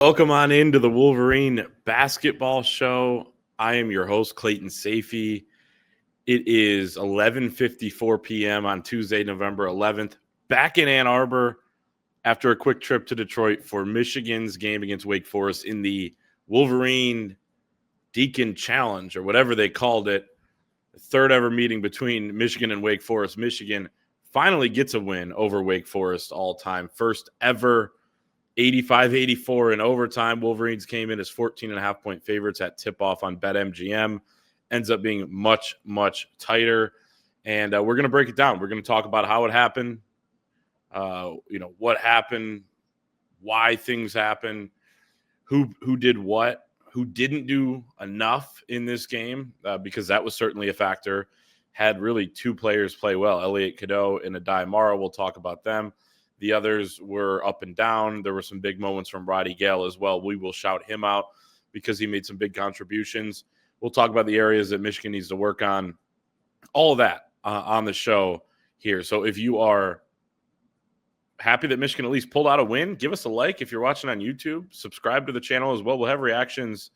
Welcome on into the Wolverine basketball show. I am your host, Clayton Sayfie. It is 11:54 p.m. on Tuesday, November 11th, back in Ann Arbor after a quick trip to Detroit for Michigan's game against Wake Forest in the Wolverine Deacon Challenge, or whatever they called it. The third ever meeting between Michigan and Wake Forest. Michigan finally gets a win over Wake Forest all time. First ever 85-84 in overtime. Wolverines came in as 14.5-point favorites at tip-off on BetMGM. Ends up being much, much tighter. And we're going to break it down. We're going to talk about how it happened, what happened, why things happened, who did what, who didn't do enough in this game, because that was certainly a factor. Had really two players play well, Elliot Cadeau and Adai Mara. We'll talk about them. The others were up and down. There were some big moments from Roddy Gale as well. We will shout him out because he made some big contributions. We'll talk about the areas that Michigan needs to work on. All of that on the show here. So if you are happy that Michigan at least pulled out a win, give us a like. If you're watching on YouTube, subscribe to the channel as well. We'll have reactions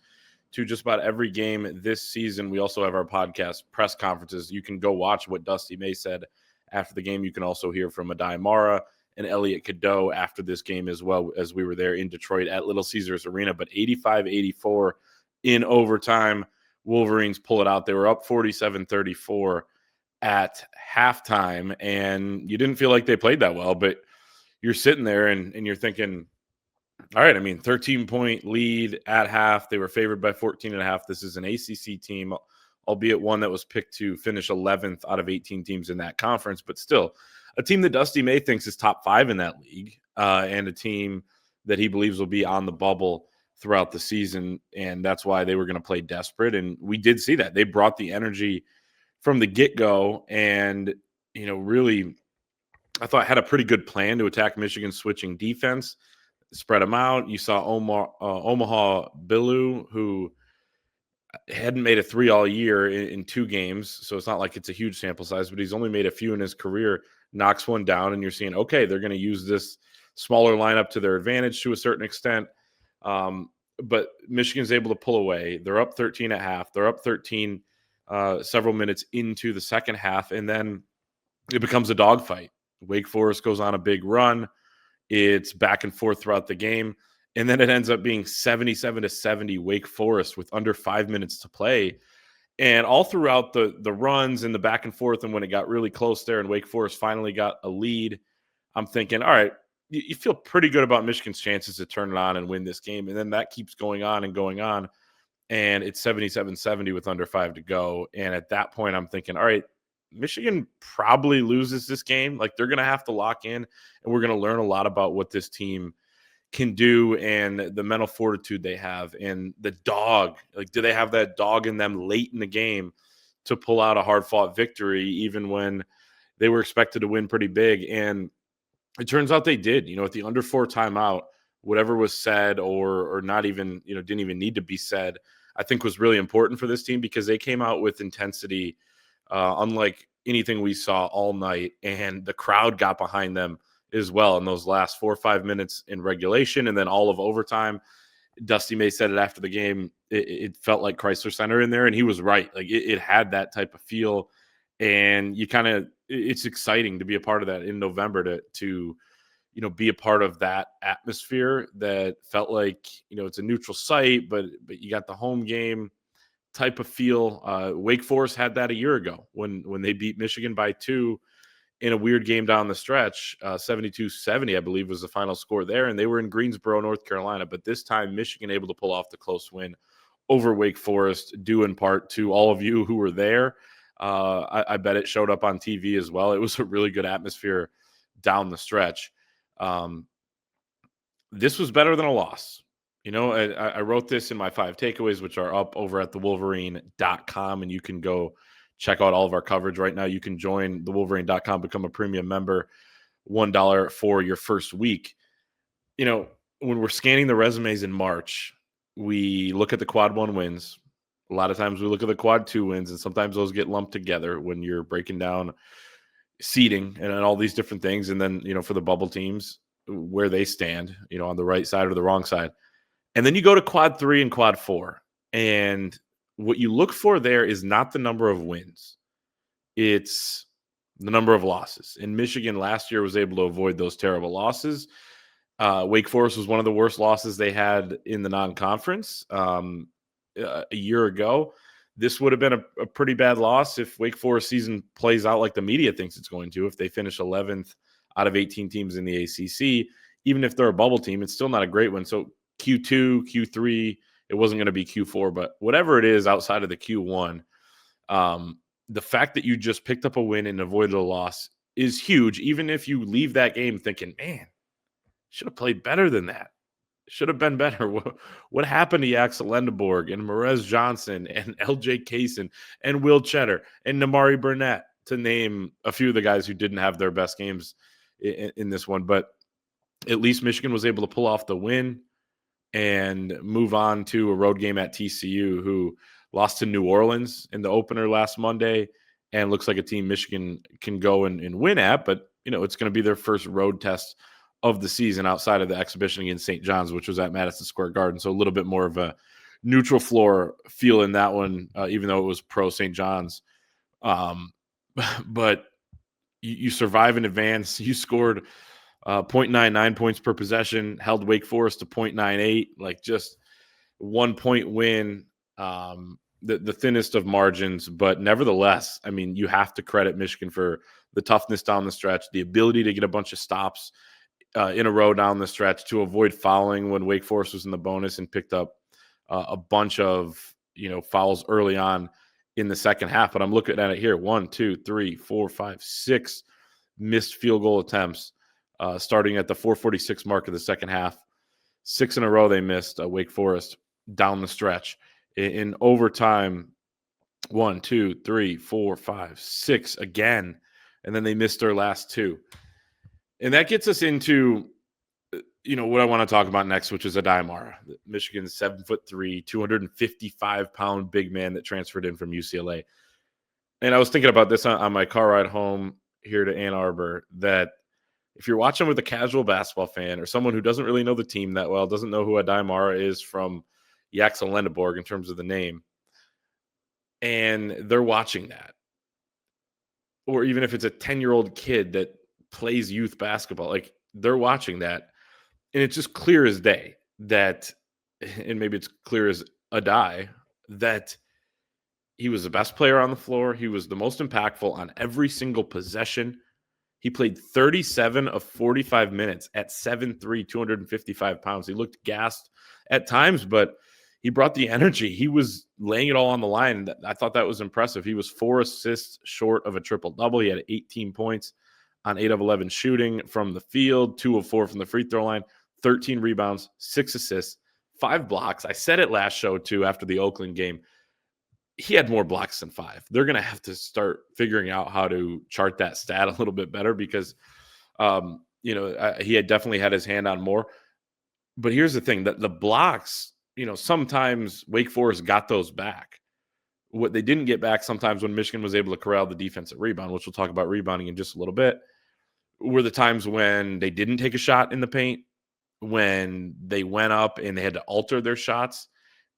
to just about every game this season. We also have our podcast press conferences. You can go watch what Dusty May said after the game. You can also hear from Adai Mara and Elliot Cadeau after this game as well, as we were there in Detroit at Little Caesars Arena. But 85-84 in overtime, Wolverines pull it out. They were up 47-34 at halftime, and you didn't feel like they played that well, but you're sitting there and you're thinking, all right, 13-point lead at half. They were favored by 14.5. This is an ACC team, albeit one that was picked to finish 11th out of 18 teams in that conference, but still a team that Dusty May thinks is top 5 in that league, and a team that he believes will be on the bubble throughout the season, and that's why they were going to play desperate, and we did see that. They brought the energy from the get-go, and, really, I thought had a pretty good plan to attack Michigan's switching defense, spread them out. You saw Omaha Billu, who hadn't made a three all year in 2 games, so it's not like it's a huge sample size, but he's only made a few in his career, knocks one down, and you're seeing, okay, they're going to use this smaller lineup to their advantage to a certain extent. But Michigan's able to pull away. They're up 13 at half. They're up 13 several minutes into the second half, and then it becomes a dogfight. Wake Forest goes on a big run. It's back and forth throughout the game. And then it ends up being 77-70 Wake Forest with under 5 minutes to play. And all throughout the runs and the back and forth, and when it got really close there and Wake Forest finally got a lead, I'm thinking, all right, you feel pretty good about Michigan's chances to turn it on and win this game. And then that keeps going on and going on. And it's 77-70 with under 5 to go. And at that point, I'm thinking, all right, Michigan probably loses this game. Like, they're going to have to lock in, and we're going to learn a lot about what this team can do and the mental fortitude they have and the dog. Like, do they have that dog in them late in the game to pull out a hard-fought victory even when they were expected to win pretty big? And it turns out they did. At the under 4 timeout, whatever was said or not even, didn't even need to be said, I think was really important for this team because they came out with intensity unlike anything we saw all night, and the crowd got behind them as well in those last 4 or 5 minutes in regulation and then all of overtime. Dusty May said it after the game. It felt like Chrysler Center in there, and he was right. Like, it had that type of feel, and it's exciting to be a part of that in November to be a part of that atmosphere that felt like, it's a neutral site, but you got the home game type of feel. Wake Forest had that a year ago when they beat Michigan by 2 in a weird game down the stretch. 72-70, I believe, was the final score there, and they were in Greensboro, North Carolina. But this time, Michigan able to pull off the close win over Wake Forest, due in part to all of you who were there. I bet it showed up on TV as well. It was a really good atmosphere down the stretch. This was better than a loss. I wrote this in my 5 takeaways, which are up over at thewolverine.com, and you can go check out all of our coverage right now. You can join thewolverine.com, become a premium member, $1 for your first week. When we're scanning the resumes in March, we look at the quad 1 wins. A lot of times we look at the quad 2 wins, and sometimes those get lumped together when you're breaking down seeding and all these different things. And then, for the bubble teams, where they stand, on the right side or the wrong side. And then you go to quad 3 and quad 4. And what you look for there is not the number of wins. It's the number of losses. And Michigan last year was able to avoid those terrible losses. Wake Forest was one of the worst losses they had in the non-conference a year ago. This would have been a pretty bad loss if Wake Forest season plays out like the media thinks it's going to. If they finish 11th out of 18 teams in the ACC, even if they're a bubble team, it's still not a great one. So Q2, Q3, it wasn't going to be Q4, but whatever it is outside of the Q1, the fact that you just picked up a win and avoided a loss is huge, even if you leave that game thinking, man, should have played better than that. Should have been better. What happened to Axel Lendeborg and Morez Johnson and LJ Kaysen and Will Cheddar and Namari Burnett, to name a few of the guys who didn't have their best games in this one. But at least Michigan was able to pull off the win and move on to a road game at TCU, who lost to New Orleans in the opener last Monday, and looks like a team Michigan can go and win at. But, it's going to be their first road test of the season outside of the exhibition against St. John's, which was at Madison Square Garden. So a little bit more of a neutral floor feel in that one, even though it was pro St. John's. But you survive in advance. You scored 0.99 points per possession, held Wake Forest to 0.98, like just 1 point win, the thinnest of margins. But nevertheless, I mean, you have to credit Michigan for the toughness down the stretch, the ability to get a bunch of stops in a row down the stretch to avoid fouling when Wake Forest was in the bonus, and picked up a bunch of fouls early on in the second half. But I'm looking at it here: 1, 2, 3, 4, 5, 6 missed field goal attempts starting at the 4:46 mark of the second half. 6 in a row they missed, Wake Forest, down the stretch. In overtime, 1, 2, 3, 4, 5, 6 again, and then they missed their last 2. And that gets us into, what I want to talk about next, which is Adai Mara, Michigan's 7'3", 255-pound big man that transferred in from UCLA. And I was thinking about this on my car ride home here to Ann Arbor, that if you're watching with a casual basketball fan or someone who doesn't really know the team that well, doesn't know who Adai Mara is from Axel Lendeborg in terms of the name, and they're watching that, or even if it's a 10-year-old kid that plays youth basketball, like they're watching that, and it's just clear as day that, and maybe it's clear as Adai, that he was the best player on the floor. He was the most impactful on every single possession. He played 37 of 45 minutes at 7'3", 255 pounds. He looked gassed at times, but he brought the energy. He was laying it all on the line. I thought that was impressive. He was 4 assists short of a triple-double. He had 18 points on 8 of 11 shooting from the field, 2 of 4 from the free throw line, 13 rebounds, 6 assists, 5 blocks. I said it last show, too, after the Oakland game. He had more blocks than 5. They're going to have to start figuring out how to chart that stat a little bit better, because, he had definitely had his hand on more. But here's the thing, that the blocks, sometimes Wake Forest got those back. What they didn't get back sometimes when Michigan was able to corral the defensive rebound, which we'll talk about rebounding in just a little bit, were the times when they didn't take a shot in the paint, when they went up and they had to alter their shots,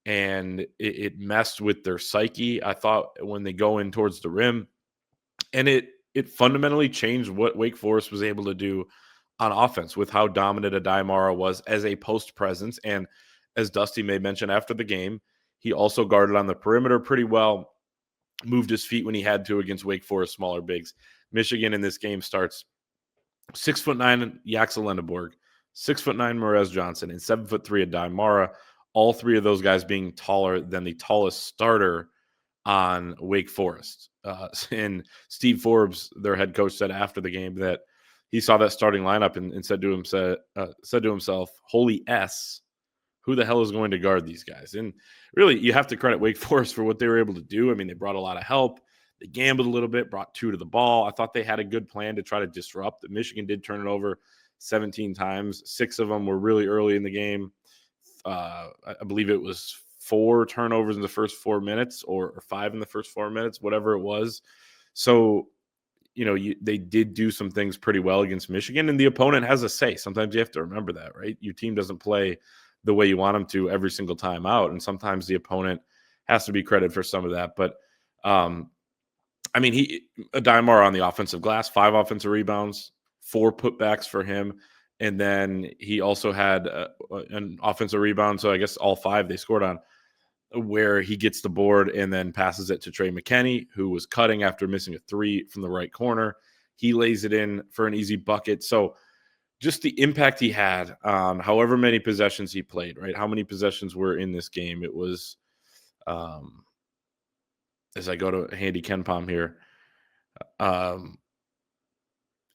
and it messed with their psyche, I thought, when they go in towards the rim. And it fundamentally changed what Wake Forest was able to do on offense with how dominant Adai Mara was as a post presence. And as Dusty may mention after the game, he also guarded on the perimeter pretty well, moved his feet when he had to against Wake Forest smaller bigs. Michigan in this game starts 6'9" Axel Lendeborg, 6'9" Morez Johnson, and 7'3" Adai Mara. All 3 of those guys being taller than the tallest starter on Wake Forest. And Steve Forbes, their head coach, said after the game that he saw that starting lineup and said to himself, "Holy S, who the hell is going to guard these guys?" And really, you have to credit Wake Forest for what they were able to do. I mean, they brought a lot of help. They gambled a little bit, brought 2 to the ball. I thought they had a good plan to try to disrupt. Michigan did turn it over 17 times. 6 of them were really early in the game. I believe it was 4 turnovers in the first 4 minutes, or 5 in the first 4 minutes, whatever it was. So, they did do some things pretty well against Michigan, and the opponent has a say. Sometimes you have to remember that, right? Your team doesn't play the way you want them to every single time out. And sometimes the opponent has to be credited for some of that. But I mean, Adimar on the offensive glass, 5 offensive rebounds, 4 putbacks for him. And then he also had an offensive rebound. So I guess all 5 they scored on, where he gets the board and then passes it to Trey McKinney, who was cutting after missing a 3 from the right corner. He lays it in for an easy bucket. So just the impact he had on however many possessions he played, right? How many possessions were in this game? It was, as I go to Handy KenPom here,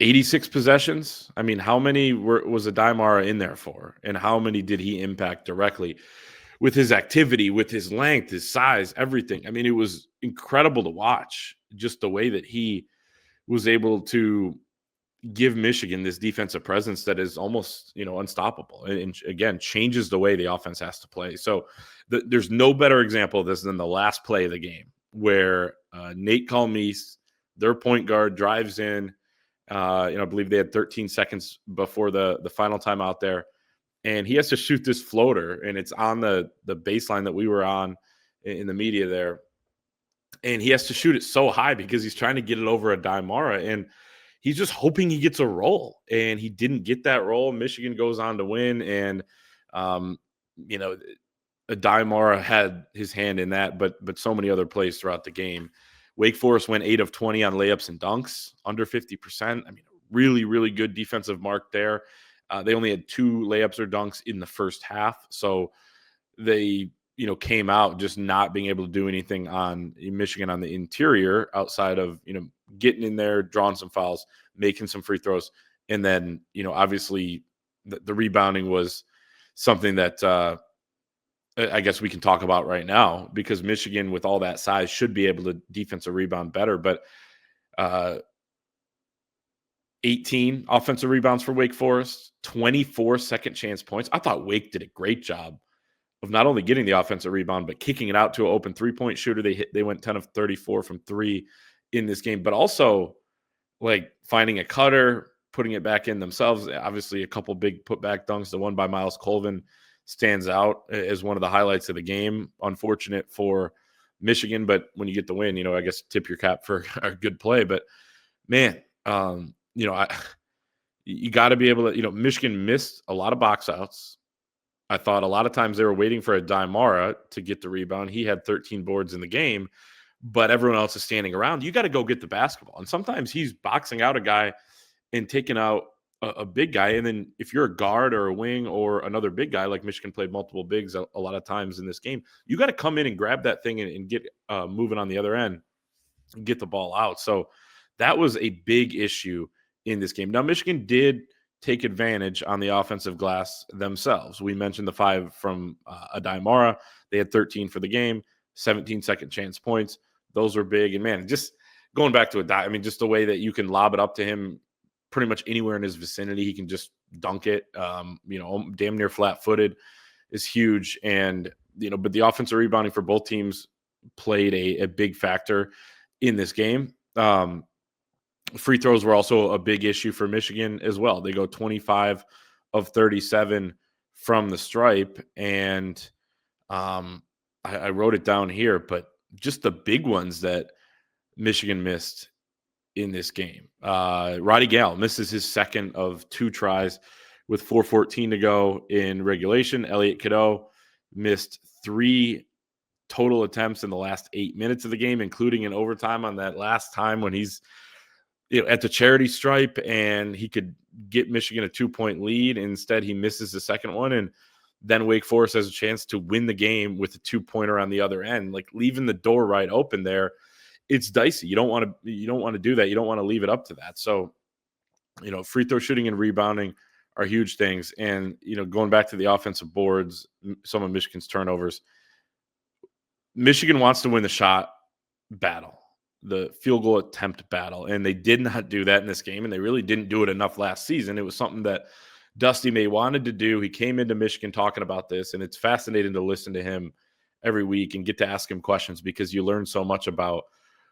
86 possessions. I mean, how many was Adimara in there for? And how many did he impact directly with his activity, with his length, his size, everything? I mean, it was incredible to watch, just the way that he was able to give Michigan this defensive presence that is almost, unstoppable. And again, changes the way the offense has to play. So there's no better example of this than the last play of the game, where Nate Calmise, their point guard, drives in. I believe they had 13 seconds before the final time out there, and he has to shoot this floater, and it's on the baseline that we were on in the media there. And he has to shoot it so high because he's trying to get it over Adimara, and he's just hoping he gets a roll, and he didn't get that roll. Michigan goes on to win, and Adimara had his hand in that, but so many other plays throughout the game. Wake Forest went 8 of 20 on layups and dunks, under 50%. I mean, really, really good defensive mark there. They only had 2 layups or dunks in the first half, so they came out just not being able to do anything on Michigan on the interior outside of getting in there, drawing some fouls, making some free throws, and then obviously the rebounding was something that I guess we can talk about right now, because Michigan, with all that size, should be able to defensive rebound better. But 18 offensive rebounds for Wake Forest, 24 second chance points. I thought Wake did a great job of not only getting the offensive rebound, but kicking it out to an open 3-point shooter. They went 10 of 34 from 3 in this game, but also like finding a cutter, putting it back in themselves. Obviously, a couple big putback dunks. The one by Miles Colvin stands out as one of the highlights of the game. Unfortunate for Michigan, but when you get the win, I guess tip your cap for a good play. But man, you got to be able to. Michigan missed a lot of box outs. I thought a lot of times they were waiting for Adimara to get the rebound. He had 13 boards in the game, but everyone else is standing around. You got to go get the basketball. And sometimes he's boxing out a guy and taking out a big guy. And then if you're a guard or a wing or another big guy, like Michigan played multiple bigs a lot of times in this game, you got to come in and grab that thing and get moving on the other end and get the ball out. So that was a big issue in this game. Now, Michigan did take advantage on the offensive glass themselves. We mentioned the 5 from Adimara. They had 13 for the game, 17 second chance points. Those were big. And man, just going back to just the way that you can lob it up to him pretty much anywhere in his vicinity, he can just dunk it. Damn near flat-footed is huge. And but the offensive rebounding for both teams played a big factor in this game. Free throws were also a big issue for Michigan as well. They go 25 of 37 from the stripe. And I wrote it down here, but just the big ones that Michigan missed in this game. Roddy Gale misses his second of 2 tries with 4:14 to go in regulation. Elliot Cadeau missed 3 total attempts in the last 8 minutes of the game, including in overtime on that last time when he's at the charity stripe and he could get Michigan a 2-point lead. Instead, he misses the second one, and then Wake Forest has a chance to win the game with a 2-pointer on the other end, like leaving the door right open there. It's dicey. You don't want to do that. You don't want to leave it up to that. So, free throw shooting and rebounding are huge things. And, going back to the offensive boards, some of Michigan's turnovers, Michigan wants to win the shot battle, the field goal attempt battle. And they did not do that in this game. And they really didn't do it enough last season. It was something that Dusty May wanted to do. He came into Michigan talking about this, and it's fascinating to listen to him every week and get to ask him questions, because you learn so much about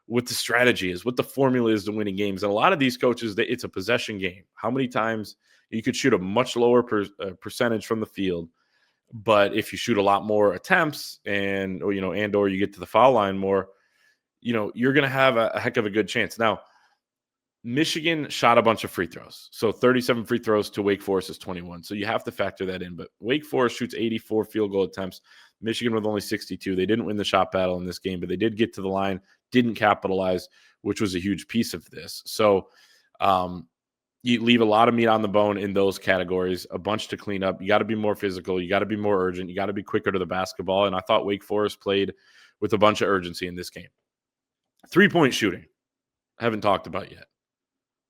what the strategy is, what the formula is to winning games. And a lot of these coaches, it's a possession game. How many times you could shoot a much lower percentage from the field, But if you shoot a lot more attempts or you get to the foul line more, you're going to have a heck of a good chance. Now, Michigan shot a bunch of free throws. So 37 free throws to Wake Forest is 21. So you have to factor that in. But Wake Forest shoots 84 field goal attempts. Michigan with only 62. They didn't win the shot battle in this game, but they did get to the line, didn't capitalize, which was a huge piece of this. So you leave a lot of meat on the bone in those categories, a bunch to clean up. You got to be more physical. You got to be more urgent. You got to be quicker to the basketball. And I thought Wake Forest played with a bunch of urgency in this game. 3-point shooting. I haven't talked about yet.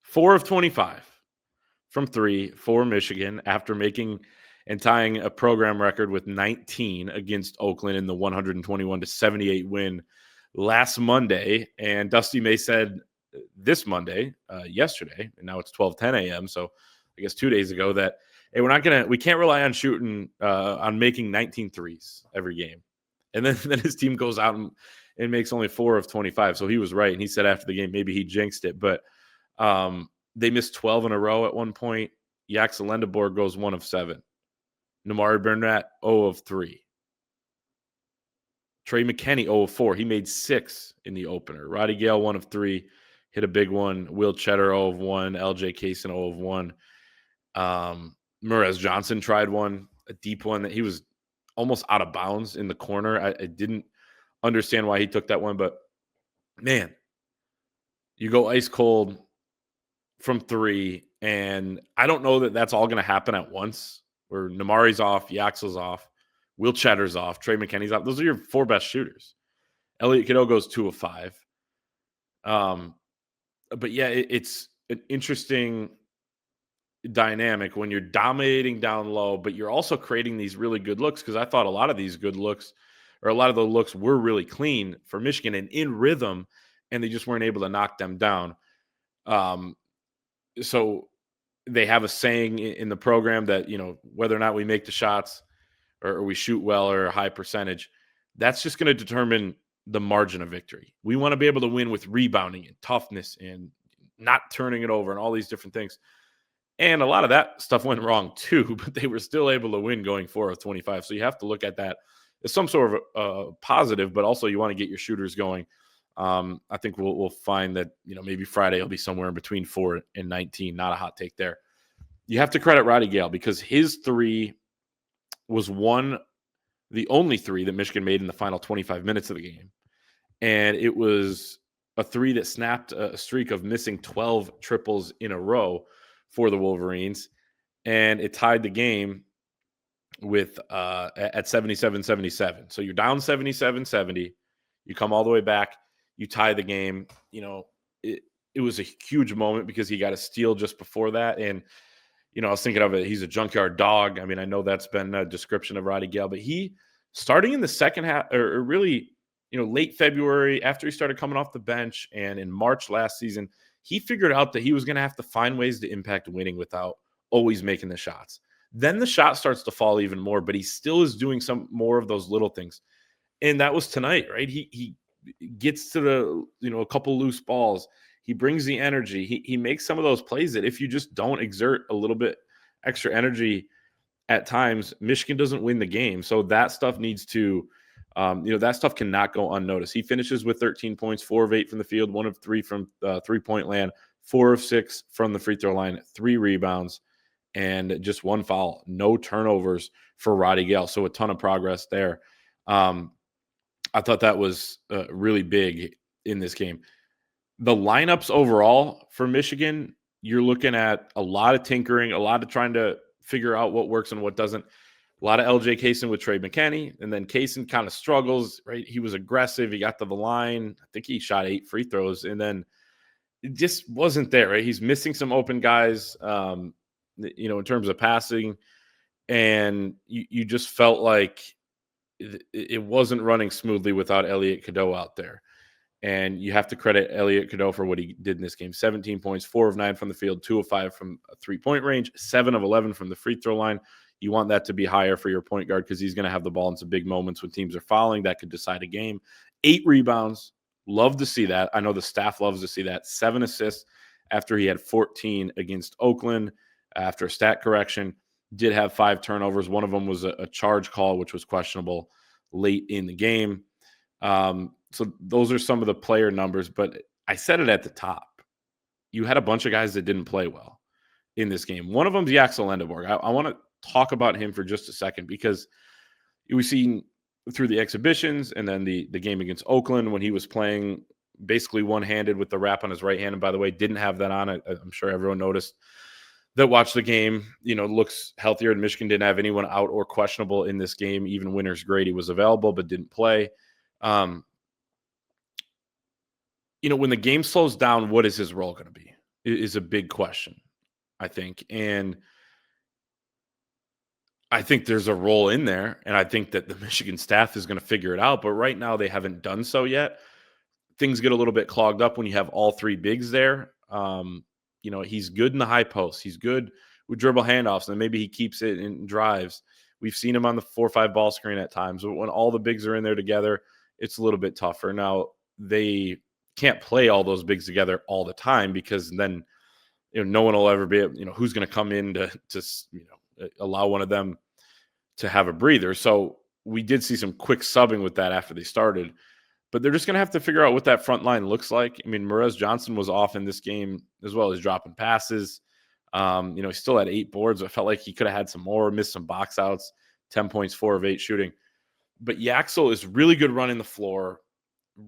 4 of 25 from 3 for Michigan after making and tying a program record with 19 against Oakland in the 121-78 win last Monday. And Dusty May said this Monday, yesterday, and now it's 12:10 a.m. So I guess 2 days ago that, hey, we can't rely on shooting, on making 19 threes every game. And then his team goes out and makes only 4 of 25. So he was right. And he said after the game, maybe he jinxed it, but they missed 12 in a row at one point. Yaxel Lendeborg goes 1 of 7. Namari Burnett, 0 of 3. Trey McKinney, 0 of 4. He made 6 in the opener. Roddy Gale, 1 of 3. Hit a big one. Will Cheddar, 0 of 1. LJ Kaysen, 0 of 1. Merez Johnson tried one, a deep one that he was almost out of bounds in the corner. I didn't understand why he took that one, but man, you go ice cold from 3, and I don't know that that's all going to happen at once, where Namari's off, Yaxel's off, Will Cheddar's off, Trey McKinney's off. Those are your 4 best shooters. Elliot Cadeau goes 2 of 5. But yeah, it's an interesting dynamic when you're dominating down low, but you're also creating these really good looks, because I thought a lot of these good looks, or a lot of the looks, were really clean for Michigan and in rhythm, and they just weren't able to knock them down. So they have a saying in the program that, whether or not we make the shots or we shoot well or a high percentage, that's just going to determine the margin of victory. We want to be able to win with rebounding and toughness and not turning it over and all these different things. And a lot of that stuff went wrong too, but they were still able to win going 4 of 25. So you have to look at that as some sort of positive, but also you want to get your shooters going. I think we'll find that, maybe Friday will be somewhere in between 4 and 19. Not a hot take there. You have to credit Roddy Gale, because his 3 was the only 3 that Michigan made in the final 25 minutes of the game. And it was a 3 that snapped a streak of missing 12 triples in a row for the Wolverines. And it tied the game with at 77-77. So you're down 77-70. You come all the way back. You tie the game. It was a huge moment because he got a steal just before that. And, I was thinking of it. He's a junkyard dog. I mean, I know that's been a description of Roddy Gale, but he, starting in the second half, or really, late February, after he started coming off the bench, and in March last season, he figured out that he was going to have to find ways to impact winning without always making the shots. Then the shot starts to fall even more, but he still is doing some more of those little things. And that was tonight, right? He gets to a couple loose balls. He brings the energy. He makes some of those plays that if you just don't exert a little bit extra energy at times, Michigan doesn't win the game. So that stuff needs to, that stuff cannot go unnoticed. He finishes with 13 points, 4 of 8 from the field, 1 of 3 from 3-point land, 4 of 6 from the free throw line, 3 rebounds, and just 1 foul. No turnovers for Roddy Gale. So a ton of progress there. I thought that was really big in this game. The lineups overall for Michigan, you're looking at a lot of tinkering, a lot of trying to figure out what works and what doesn't. A lot of LJ Kaysen with Trey McKinney, and then Kaysen kind of struggles, right? He was aggressive. He got to the line. I think he shot 8 free throws, and then it just wasn't there, right? He's missing some open guys, in terms of passing, and you just felt like it wasn't running smoothly without Elliot Cadeau out there. And you have to credit Elliot Cadeau for what he did in this game. 17 points, 4 of 9 from the field, 2 of 5 from a 3-point range, 7 of 11 from the free throw line. You want that to be higher for your point guard, because he's going to have the ball in some big moments when teams are fouling that could decide a game. 8 rebounds. Love to see that. I know the staff loves to see that. 7 assists after he had 14 against Oakland after a stat correction. did have 5 turnovers. One of them was a charge call, which was questionable late in the game. So those are some of the player numbers, but I said it at the top. You had a bunch of guys that didn't play well in this game. One of them is Axel Endeborg. I want to talk about him for just a second because we've seen through the exhibitions and then the game against Oakland when he was playing basically one-handed with the wrap on his right hand. And by the way, didn't have that on. I'm sure everyone noticed that watched the game, looks healthier. And Michigan didn't have anyone out or questionable in this game. Even Winters Grady was available but didn't play. When the game slows down, what is his role going to be is a big question, I think. And I think there's a role in there, and I think that the Michigan staff is going to figure it out. But right now, they haven't done so yet. Things get a little bit clogged up when you have all 3 bigs there. He's good in the high post. He's good with dribble handoffs, and maybe he keeps it and drives. We've seen him on the 4-5 ball screen at times. But when all the bigs are in there together, it's a little bit tougher. Now, they can't play all those bigs together all the time because then no one will ever be able, who's going to come in to allow one of them to have a breather. So we did see some quick subbing with that after they started, but they're just going to have to figure out what that front line looks like. I mean, Merez Johnson was off in this game as well as dropping passes. He still had 8 boards. It felt like he could have had some more, missed some box outs, 10 points, 4 of 8 shooting. But Yaxel is really good running the floor,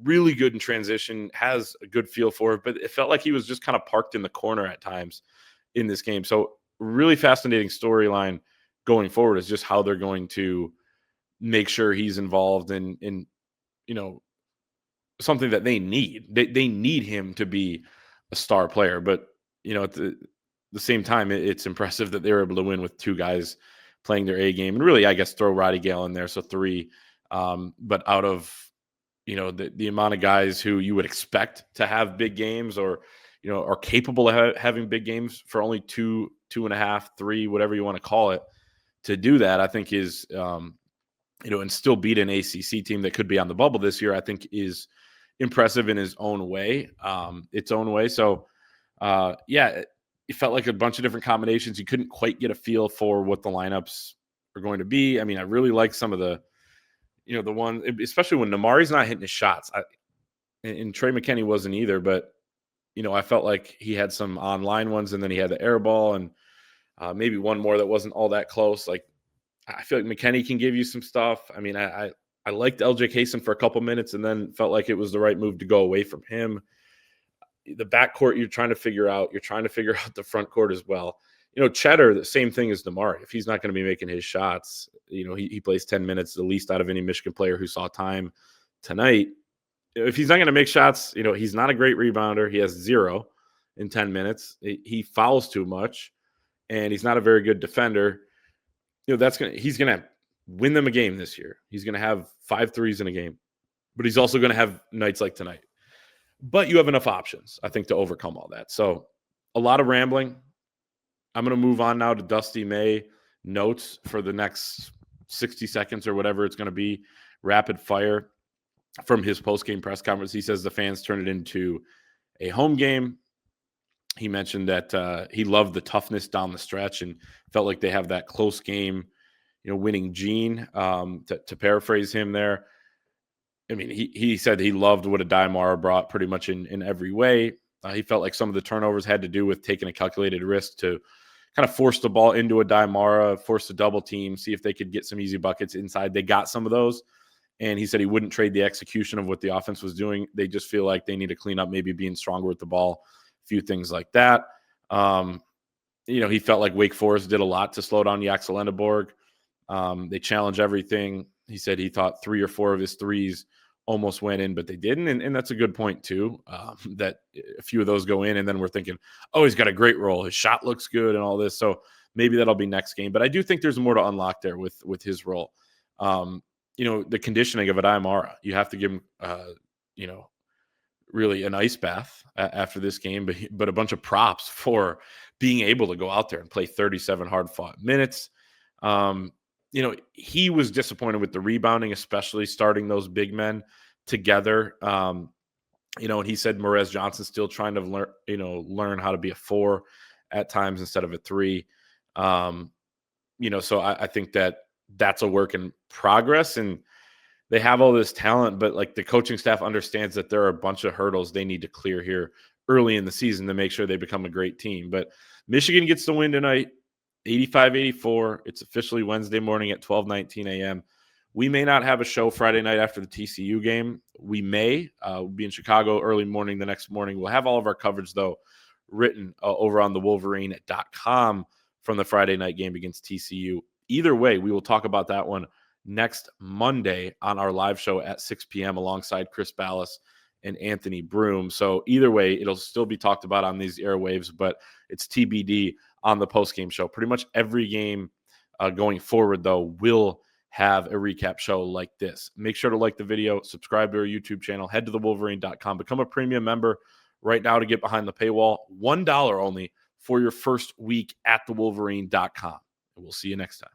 really good in transition, has a good feel for it, but it felt like he was just kind of parked in the corner at times in this game. So really fascinating storyline going forward is just how they're going to make sure he's involved in something that they need. They need him to be a star player, but at the same time, it's impressive that they were able to win with 2 guys playing their A game, and really, I guess, throw Roddy Gale in there, so 3. But out of the amount of guys who you would expect to have big games or are capable of having big games for only 2.5, 3, whatever you want to call it, to do that, I think is and still beat an ACC team that could be on the bubble this year, I think is impressive in his own way, its own way. So it felt like a bunch of different combinations. You couldn't quite get a feel for what the lineups are going to be. I mean, I really like some of the one, especially when Namari's not hitting his shots. And Trey McKinney wasn't either, but I felt like he had some online ones, and then he had the air ball, and maybe one more that wasn't all that close. Like, I feel like McKinney can give you some stuff. I mean, I liked LJ Kaysen for a couple minutes, and then felt like it was the right move to go away from him. The backcourt you're trying to figure out. You're trying to figure out the front court as well. Cheddar, the same thing as Namari. If he's not going to be making his shots, he plays 10 minutes, the least out of any Michigan player who saw time tonight. If he's not going to make shots, he's not a great rebounder. He has 0 in 10 minutes. He fouls too much, and he's not a very good defender. He's going to win them a game this year. He's going to have 5 threes in a game, but he's also going to have nights like tonight. But you have enough options, I think, to overcome all that. So a lot of rambling. I'm going to move on now to Dusty May notes for the next 60 seconds or whatever it's going to be. Rapid fire from his post-game press conference. He says the fans turned it into a home game. He mentioned that he loved the toughness down the stretch and felt like they have that close game, winning gene, to paraphrase him there. I mean, he said he loved what Adai-Mara brought pretty much in every way. He felt like some of the turnovers had to do with taking a calculated risk to kind of force the ball into Adai-Mara, force the double team, see if they could get some easy buckets inside. They got some of those. And he said he wouldn't trade the execution of what the offense was doing. They just feel like they need to clean up, maybe being stronger with the ball, a few things like that. He felt like Wake Forest did a lot to slow down Axel Endeborg. They challenge everything. He said he thought 3 or 4 of his threes almost went in, but they didn't. And that's a good point too, that a few of those go in, and then we're thinking, oh, he's got a great role. His shot looks good and all this. So maybe that'll be next game. But I do think there's more to unlock there with his role. The conditioning of Adai-Mara, you have to give him, really an ice bath after this game, but a bunch of props for being able to go out there and play 37 hard-fought minutes. He was disappointed with the rebounding, especially starting those big men together. And he said Merez Johnson still trying to learn how to be a 4 at times instead of a 3. so I think that's a work in progress, and they have all this talent, but like the coaching staff understands that there are a bunch of hurdles they need to clear here early in the season to make sure they become a great team. But Michigan gets the win tonight, 85-84. It's officially Wednesday morning at 12:19 a.m. We may not have a show Friday night after the TCU game. We may. We'll be in Chicago early morning the next morning. We'll have all of our coverage, though, written over on the Wolverine.com from the Friday night game against TCU. Either way, we will talk about that one next Monday on our live show at 6 p.m. alongside Chris Ballas and Anthony Broom. So either way, it'll still be talked about on these airwaves, but it's TBD on the postgame show. Pretty much every game going forward, though, will have a recap show like this. Make sure to like the video, subscribe to our YouTube channel, head to thewolverine.com, become a premium member right now to get behind the paywall. $1 only for your first week at thewolverine.com. And we'll see you next time.